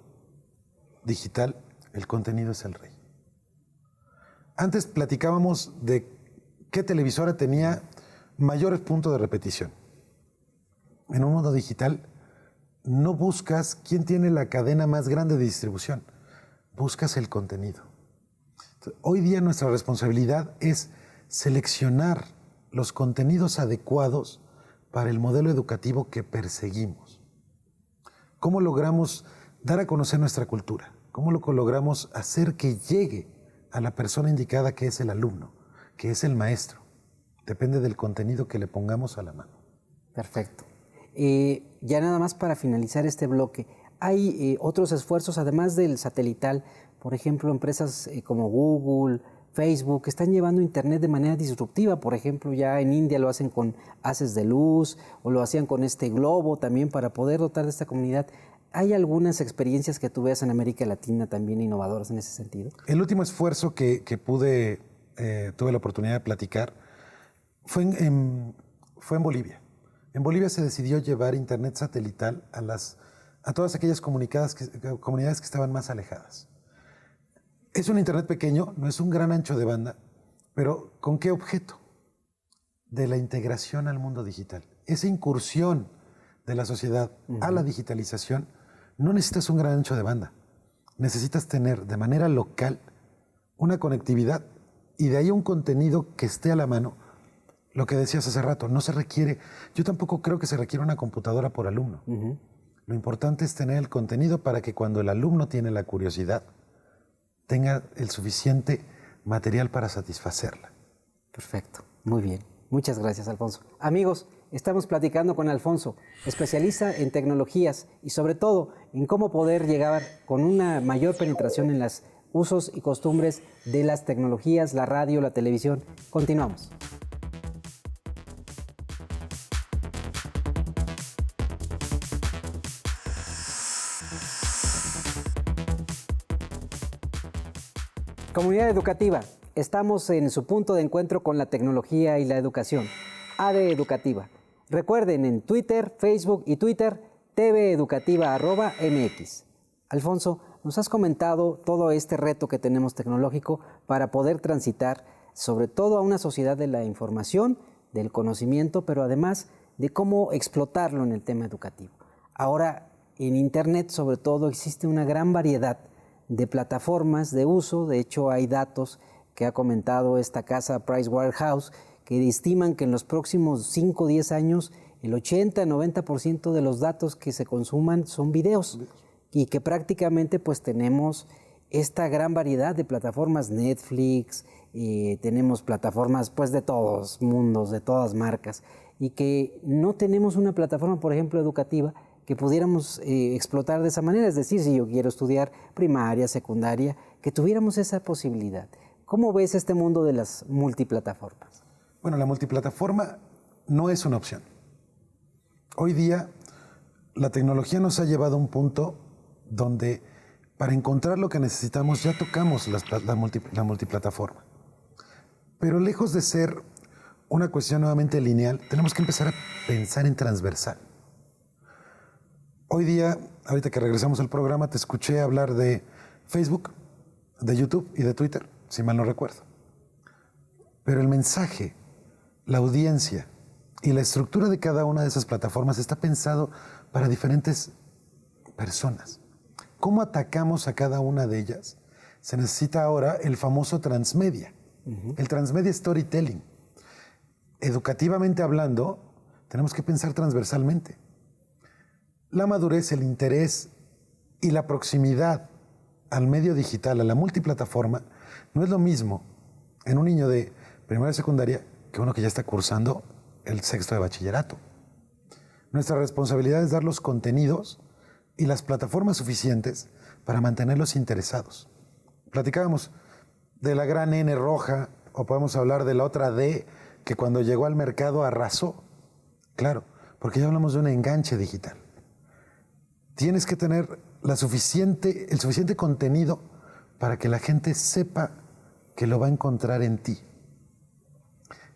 digital, el contenido es el rey. Antes platicábamos de qué televisora tenía mayores puntos de repetición. En un mundo digital, no buscas quién tiene la cadena más grande de distribución, buscas el contenido. Entonces, hoy día nuestra responsabilidad es seleccionar los contenidos adecuados para el modelo educativo que perseguimos. ¿Cómo logramos dar a conocer nuestra cultura? ¿Cómo logramos hacer que llegue a la persona indicada, que es el alumno, que es el maestro? Depende del contenido que le pongamos a la mano. Perfecto. Ya nada más para finalizar este bloque, ¿hay otros esfuerzos además del satelital? Por ejemplo, empresas como Google, Facebook, que están llevando Internet de manera disruptiva. Por ejemplo, ya en India lo hacen con haces de luz, o lo hacían con este globo también para poder dotar de esta comunidad. ¿Hay algunas experiencias que tú veas en América Latina también innovadoras en ese sentido? El último esfuerzo que tuve la oportunidad de platicar fue en Bolivia. En Bolivia se decidió llevar Internet satelital a todas aquellas comunidades que estaban más alejadas. Es un Internet pequeño, no es un gran ancho de banda, pero ¿con qué objeto? De la integración al mundo digital. Esa incursión de la sociedad a la digitalización, no necesitas un gran ancho de banda. Necesitas tener de manera local una conectividad y de ahí un contenido que esté a la mano. Lo que decías hace rato, no se requiere, yo tampoco creo que se requiere una computadora por alumno. Lo importante es tener el contenido para que cuando el alumno tiene la curiosidad, tenga el suficiente material para satisfacerla. Perfecto, muy bien. Muchas gracias, Alfonso. Amigos, estamos platicando con Alfonso, especialista en tecnologías y sobre todo en cómo poder llegar con una mayor penetración en los usos y costumbres de las tecnologías, la radio, la televisión. Continuamos. Comunidad educativa, estamos en su punto de encuentro con la tecnología y la educación. AD Educativa. Recuerden en Twitter, Facebook y Twitter, tveducativa@mx. Alfonso, nos has comentado todo este reto que tenemos tecnológico para poder transitar sobre todo a una sociedad de la información, del conocimiento, pero además de cómo explotarlo en el tema educativo. Ahora, en Internet sobre todo existe una gran variedad de plataformas de uso. De hecho, hay datos que ha comentado esta casa Pricewaterhouse que estiman que en los próximos 5 o 10 años el 80-90% de los datos que se consuman son videos y que prácticamente pues tenemos esta gran variedad de plataformas, Netflix, tenemos plataformas pues de todos mundos, de todas marcas, y que no tenemos una plataforma, por ejemplo, educativa que pudiéramos explotar de esa manera. Es decir, si yo quiero estudiar primaria, secundaria, que tuviéramos esa posibilidad. ¿Cómo ves este mundo de las multiplataformas? Bueno, la multiplataforma no es una opción. Hoy día la tecnología nos ha llevado a un punto donde para encontrar lo que necesitamos ya tocamos la multiplataforma. Pero lejos de ser una cuestión nuevamente lineal, tenemos que empezar a pensar en transversal. Hoy día, ahorita que regresamos al programa, te escuché hablar de Facebook, de YouTube y de Twitter, si mal no recuerdo. Pero el mensaje, la audiencia y la estructura de cada una de esas plataformas está pensado para diferentes personas. ¿Cómo atacamos a cada una de ellas? Se necesita ahora el famoso transmedia, el transmedia storytelling. Educativamente hablando, tenemos que pensar transversalmente. La madurez, el interés y la proximidad al medio digital, a la multiplataforma, no es lo mismo en un niño de primaria y secundaria que uno que ya está cursando el sexto de bachillerato. Nuestra responsabilidad es dar los contenidos y las plataformas suficientes para mantenerlos interesados. Platicábamos de la gran N roja, o podemos hablar de la otra D, que cuando llegó al mercado arrasó. Claro, porque ya hablamos de un enganche digital. Tienes que tener el suficiente contenido para que la gente sepa que lo va a encontrar en ti.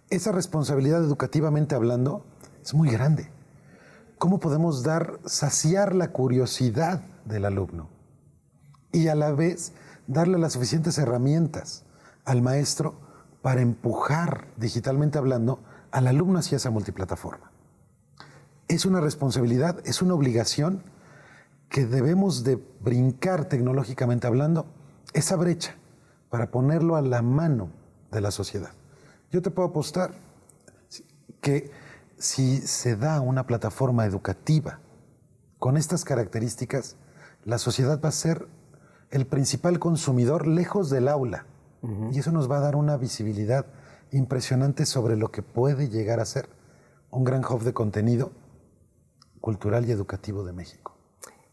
Esa responsabilidad educativamente hablando es muy grande, ¿cómo podemos saciar la curiosidad del alumno? Y a la vez darle las suficientes herramientas al maestro para empujar, digitalmente hablando, al alumno hacia esa multiplataforma. Es una responsabilidad, es una obligación que debemos de brincar tecnológicamente hablando esa brecha para ponerlo a la mano de la sociedad. Yo te puedo apostar que si se da una plataforma educativa con estas características, la sociedad va a ser el principal consumidor lejos del aula. Y eso nos va a dar una visibilidad impresionante sobre lo que puede llegar a ser un gran hub de contenido cultural y educativo de México.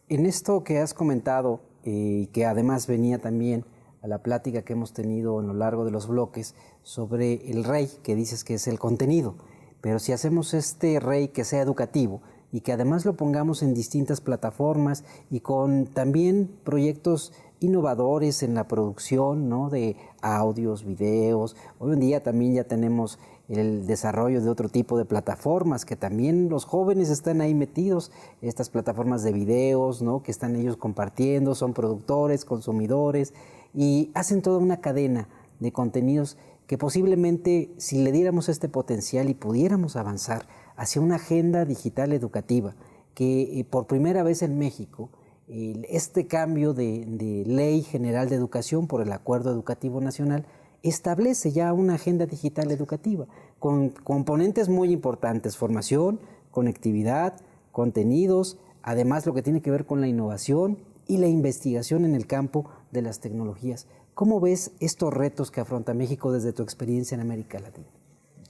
En esto que has comentado, y que además venía también a la plática que hemos tenido a lo largo de los bloques sobre el rey, que dices que es el contenido, pero si hacemos este rey que sea educativo y que además lo pongamos en distintas plataformas y con también proyectos innovadores en la producción, ¿no?, de audios, videos. Hoy en día también ya tenemos el desarrollo de otro tipo de plataformas que también los jóvenes están ahí metidos, estas plataformas de videos, ¿no?, que están ellos compartiendo, son productores, consumidores y hacen toda una cadena de contenidos que posiblemente si le diéramos este potencial y pudiéramos avanzar hacia una agenda digital educativa que por primera vez en México este cambio de Ley General de Educación por el Acuerdo Educativo Nacional establece ya una agenda digital educativa con componentes muy importantes: formación, conectividad, contenidos, además lo que tiene que ver con la innovación y la investigación en el campo de las tecnologías. ¿Cómo ves estos retos que afronta México desde tu experiencia en América Latina?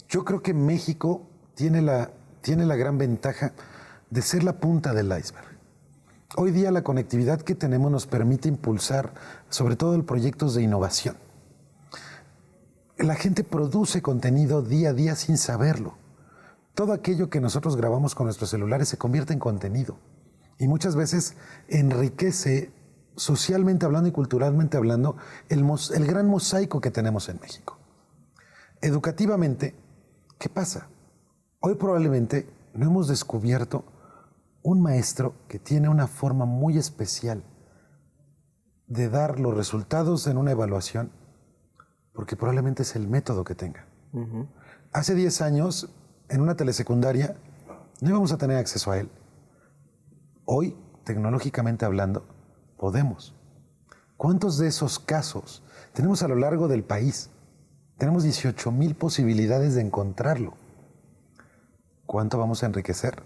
Yo creo que México tiene la gran ventaja de ser la punta del iceberg. Hoy día la conectividad que tenemos nos permite impulsar sobre todo proyectos de innovación. La gente produce contenido día a día sin saberlo. Todo aquello que nosotros grabamos con nuestros celulares se convierte en contenido y muchas veces enriquece socialmente hablando y culturalmente hablando el gran mosaico que tenemos en México. Educativamente, ¿qué pasa? Hoy probablemente no hemos descubierto un maestro que tiene una forma muy especial de dar los resultados en una evaluación, porque probablemente es el método que tenga. Hace 10 años, en una telesecundaria, no íbamos a tener acceso a él. Hoy, tecnológicamente hablando, podemos. ¿Cuántos de esos casos tenemos a lo largo del país? Tenemos 18,000 posibilidades de encontrarlo. ¿Cuánto vamos a enriquecer?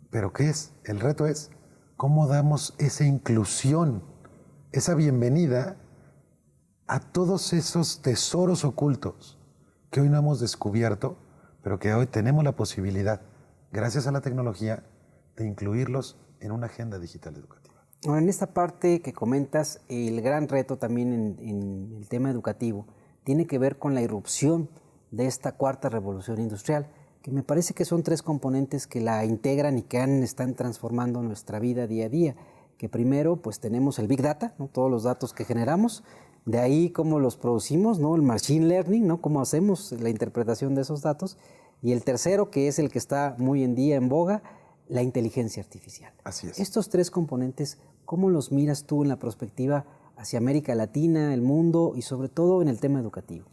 ¿Pero qué es? El reto es cómo damos esa inclusión, esa bienvenida a todos esos tesoros ocultos que hoy no hemos descubierto, pero que hoy tenemos la posibilidad, gracias a la tecnología, de incluirlos en una agenda digital educativa. Ahora, en esta parte que comentas, el gran reto también en el tema educativo tiene que ver con la irrupción de esta cuarta revolución industrial, que me parece que son 3 componentes que la integran y que están transformando nuestra vida día a día. Que primero, pues tenemos el Big Data, ¿no?, todos los datos que generamos, de ahí cómo los producimos, ¿no?, el Machine Learning, ¿no?, cómo hacemos la interpretación de esos datos, y el tercero, que es el que está muy en día en boga, la inteligencia artificial. Así es. Estos 3 componentes, ¿cómo los miras tú en la perspectiva hacia América Latina, el mundo y sobre todo en el tema educativo?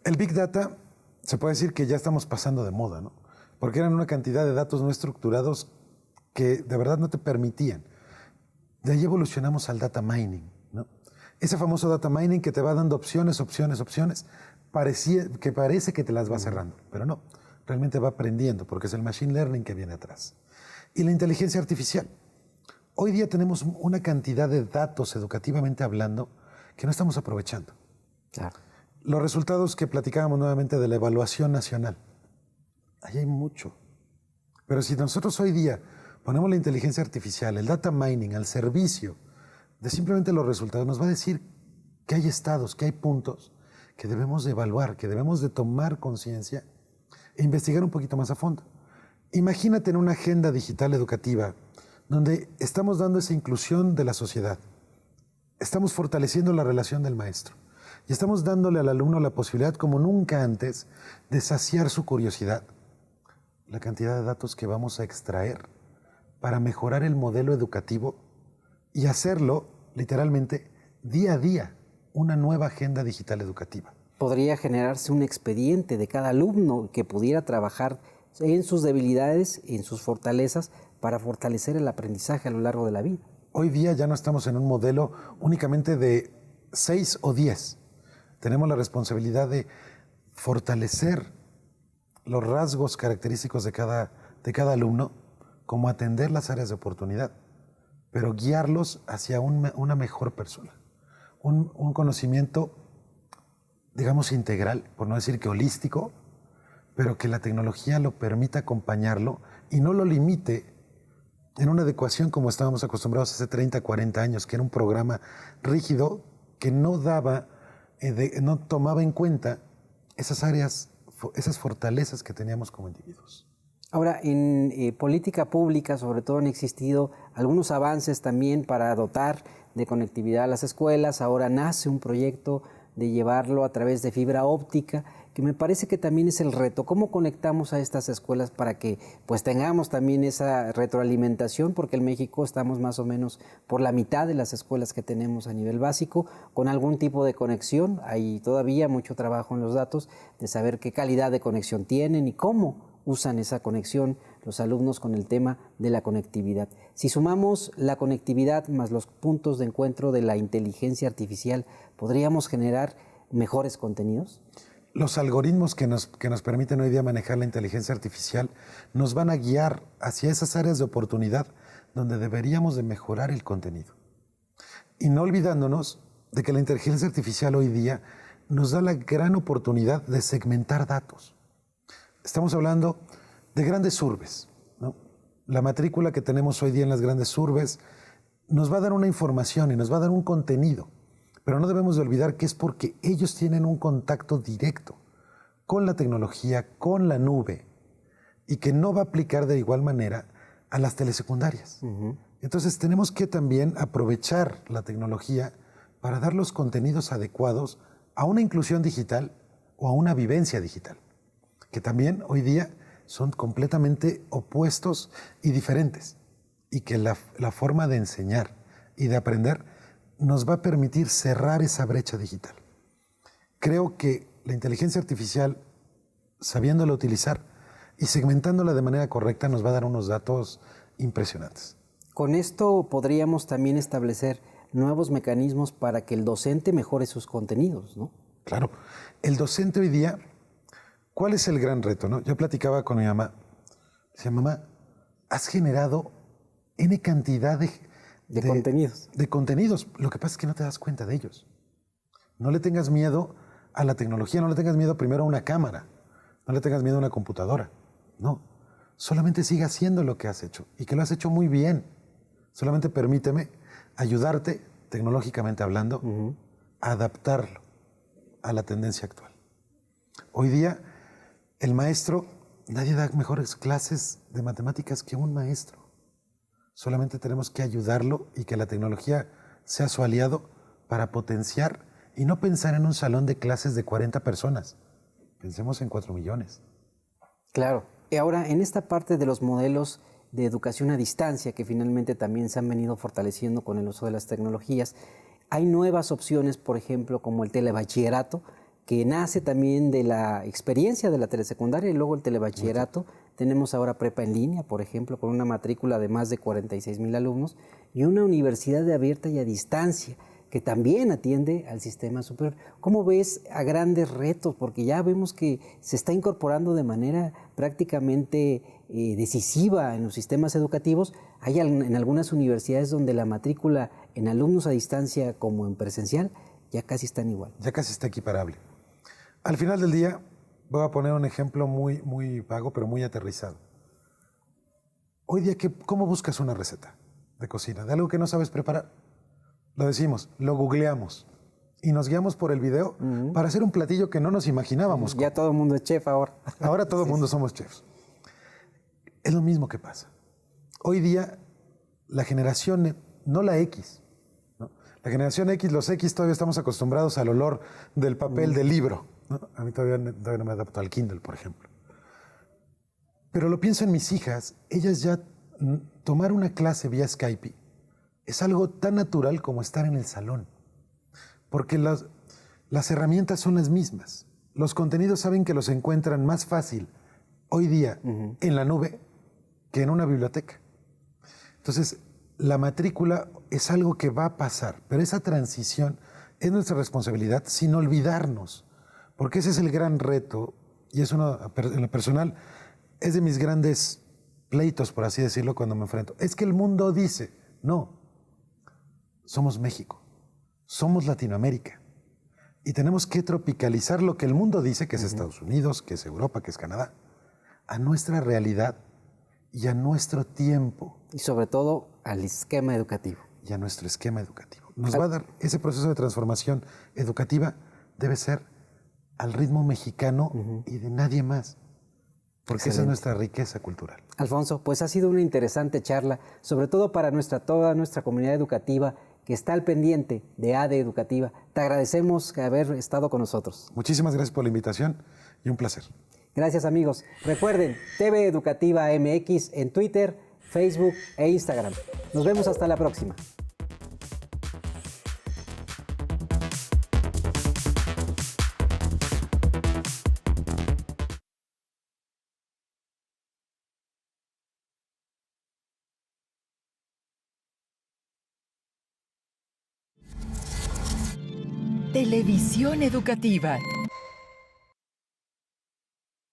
El Big Data se puede decir que ya estamos pasando de moda, ¿no? Porque eran una cantidad de datos no estructurados que de verdad no te permitían. De ahí evolucionamos al data mining, ¿no? Ese famoso data mining que te va dando opciones, parece que te las va cerrando, pero no, realmente va aprendiendo porque es el machine learning que viene atrás. Y la inteligencia artificial. Hoy día tenemos una cantidad de datos educativamente hablando que no estamos aprovechando. Claro. Los resultados que platicábamos nuevamente de la evaluación nacional, ahí hay mucho. Pero si nosotros hoy día ponemos la inteligencia artificial, el data mining al servicio de simplemente los resultados, nos va a decir que hay estados, que hay puntos que debemos de evaluar, que debemos de tomar conciencia e investigar un poquito más a fondo. Imagínate en una agenda digital educativa donde estamos dando esa inclusión de la sociedad, estamos fortaleciendo la relación del maestro y estamos dándole al alumno la posibilidad, como nunca antes, de saciar su curiosidad. La cantidad de datos que vamos a extraer para mejorar el modelo educativo y hacerlo, literalmente, día a día, una nueva agenda digital educativa. Podría generarse un expediente de cada alumno que pudiera trabajar en sus debilidades, en sus fortalezas, para fortalecer el aprendizaje a lo largo de la vida. Hoy día ya no estamos en un modelo únicamente de 6 o 10. Tenemos la responsabilidad de fortalecer los rasgos característicos de cada alumno, como atender las áreas de oportunidad, pero guiarlos hacia una mejor persona. Un conocimiento, digamos, integral, por no decir que holístico, pero que la tecnología lo permita acompañarlo y no lo limite en una adecuación como estábamos acostumbrados hace 30, 40 años, que era un programa rígido que no tomaba en cuenta esas áreas, esas fortalezas que teníamos como individuos. Ahora, en política pública, sobre todo, han existido algunos avances también para dotar de conectividad a las escuelas. Ahora nace un proyecto de llevarlo a través de fibra óptica, que me parece que también es el reto. ¿Cómo conectamos a estas escuelas para que pues tengamos también esa retroalimentación? Porque en México estamos más o menos por la mitad de las escuelas que tenemos a nivel básico, con algún tipo de conexión. Hay todavía mucho trabajo en los datos de saber qué calidad de conexión tienen y cómo usan esa conexión los alumnos con el tema de la conectividad. Si sumamos la conectividad más los puntos de encuentro de la inteligencia artificial, ¿podríamos generar mejores contenidos? Los algoritmos que nos permiten hoy día manejar la inteligencia artificial nos van a guiar hacia esas áreas de oportunidad donde deberíamos de mejorar el contenido. Y no olvidándonos de que la inteligencia artificial hoy día nos da la gran oportunidad de segmentar datos. Estamos hablando de grandes urbes, ¿no? La matrícula que tenemos hoy día en las grandes urbes nos va a dar una información y nos va a dar un contenido, pero no debemos de olvidar que es porque ellos tienen un contacto directo con la tecnología, con la nube, y que no va a aplicar de igual manera a las telesecundarias. Entonces tenemos que también aprovechar la tecnología para dar los contenidos adecuados a una inclusión digital o a una vivencia digital, que también hoy día son completamente opuestos y diferentes, y que la forma de enseñar y de aprender nos va a permitir cerrar esa brecha digital. Creo que la inteligencia artificial, sabiéndola utilizar y segmentándola de manera correcta, nos va a dar unos datos impresionantes. Con esto podríamos también establecer nuevos mecanismos para que el docente mejore sus contenidos, ¿no? Claro. El docente hoy día, ¿cuál es el gran reto, no? Yo platicaba con mi mamá. Decía, mamá, has generado N cantidad de contenidos. De contenidos. Lo que pasa es que no te das cuenta de ellos. No le tengas miedo a la tecnología, no le tengas miedo primero a una cámara, no le tengas miedo a una computadora. No. Solamente sigue haciendo lo que has hecho y que lo has hecho muy bien. Solamente permíteme ayudarte, tecnológicamente hablando, a adaptarlo a la tendencia actual. Hoy día, el maestro, nadie da mejores clases de matemáticas que un maestro. Solamente tenemos que ayudarlo y que la tecnología sea su aliado para potenciar y no pensar en un salón de clases de 40 personas. Pensemos en 4 millones. Claro. Y ahora, en esta parte de los modelos de educación a distancia, que finalmente también se han venido fortaleciendo con el uso de las tecnologías, hay nuevas opciones, por ejemplo, como el telebachillerato, que nace también de la experiencia de la telesecundaria y luego el telebachillerato. Tenemos ahora prepa en línea, por ejemplo, con una matrícula de más de 46,000 alumnos y una universidad de abierta y a distancia que también atiende al sistema superior. ¿Cómo ves a grandes retos? Porque ya vemos que se está incorporando de manera prácticamente decisiva en los sistemas educativos. Hay en algunas universidades donde la matrícula en alumnos a distancia como en presencial ya casi están igual. Ya casi está equiparable. Al final del día, voy a poner un ejemplo muy, muy vago, pero muy aterrizado. Hoy día, ¿cómo buscas una receta de cocina? De algo que no sabes preparar. Lo decimos, lo googleamos y nos guiamos por el video para hacer un platillo que no nos imaginábamos. Ya todo el mundo es chef ahora. Ahora todo el mundo somos chefs. Es lo mismo que pasa. Hoy día, la generación, no la X, ¿no? La generación X, los X todavía estamos acostumbrados al olor del papel del libro, ¿no? A mí todavía no me adapto al Kindle, por ejemplo. Pero lo pienso en mis hijas, ellas ya tomar una clase vía Skype es algo tan natural como estar en el salón, porque las herramientas son las mismas. Los contenidos saben que los encuentran más fácil hoy día en la nube que en una biblioteca. Entonces, la matrícula es algo que va a pasar, pero esa transición es nuestra responsabilidad sin olvidarnos, porque ese es el gran reto y es uno, en lo personal, es de mis grandes pleitos, por así decirlo, cuando me enfrento. Es que el mundo dice, no, somos México, somos Latinoamérica y tenemos que tropicalizar lo que el mundo dice, que es Estados Unidos, que es Europa, que es Canadá, a nuestra realidad y a nuestro tiempo. Y sobre todo al esquema educativo. Y a nuestro esquema educativo. Nos va a dar ese proceso de transformación educativa, debe ser al ritmo mexicano y de nadie más. Porque esa es nuestra riqueza cultural. Alfonso, pues ha sido una interesante charla, sobre todo para toda nuestra comunidad educativa que está al pendiente de ADE Educativa. Te agradecemos haber estado con nosotros. Muchísimas gracias por la invitación y un placer. Gracias, amigos. Recuerden, TV Educativa MX en Twitter, Facebook e Instagram. Nos vemos hasta la próxima. Televisión educativa.